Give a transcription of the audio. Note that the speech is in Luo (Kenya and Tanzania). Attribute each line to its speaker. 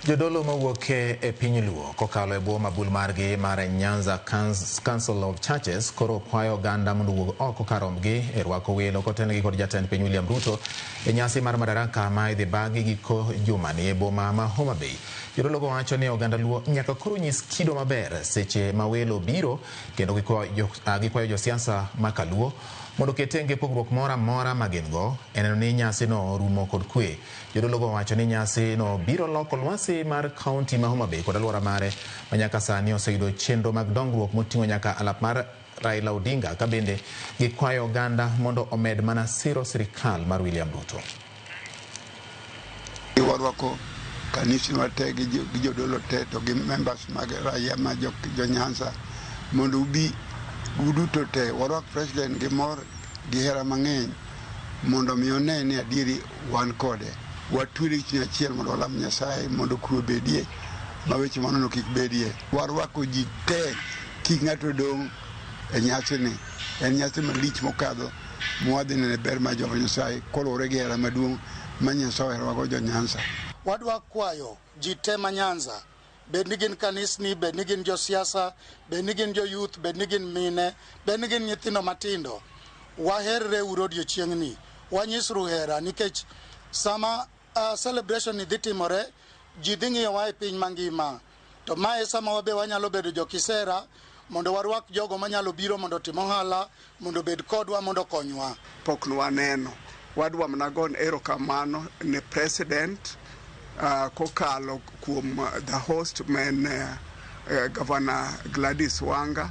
Speaker 1: Jodolo mawuok e piny Luo kokalo e bwo mabul margi mar Nyanza Council of Churches koro kwayo oganda mondo owuog oko kar rombgi e rwako welo kotelnegi kod jatend piny William Ruto e nyasi mar Madaraka ma idhi bagi giko juma ni e boma ma Homa Bay. Jodologo wacho ni oganda Luo nyaka koro nyis kido maber seche ma welo biro, kendo gikwayo josiasa ma Kaluo mondo ketenge pogruok mora ma gin-go e neno ni nyasi no rumo kod kwe. Jodologo wacho ni nyasi no biro loko lwasi mar kaunti ma Homa Bay kod alwora mare ma nyaka sani oseyudo chenro mag dongruok moting'o nyaka alap mar Raila Odinga, ka bende gikwayo oganda mondo omed mana siro sirikal mar William Ruto.
Speaker 2: Warwako kanisa wate gi jodolo te to gi members mag raia ma jo Nyanza mondo ubi uduto te warwak president gi mor gi hera mang'eny mondo mi one ni adieri wan kode watwiri chuny achiel mondo walam Nyasaye mondo kwe bedie ma weche manono kik bedie. Warwako ji te kik ng'ato dong' e nyasi ni. En nyasi malich mokadho mwadhi nene ber ma Jehova Nyasaye koluwore gi hera maduong' ma Nyasaye oherowago jo Nyanza.
Speaker 3: Wadwa kwayo ji te ma Nyanza, bed ni gin kanisni, bed ni gin josiasa, bed ni gin youth, bed ni gin mine, bed ni gin nyithindo matindo, waherre uru odiochieng'ni, wanyisru hera nikech sama celebration ni dhi timore, ji dhi ng'iyowa e piny mangima. To mae sama wabe wanyalo bedo jokisera mondo warwak jogo manyalo biro mondo tim ohala, mondo bed kodwa, mondo konywa.
Speaker 2: Pok nwaneno, wadwa mnagon erokamano ne president kokalo kuom the host men Governor Gladys Wanga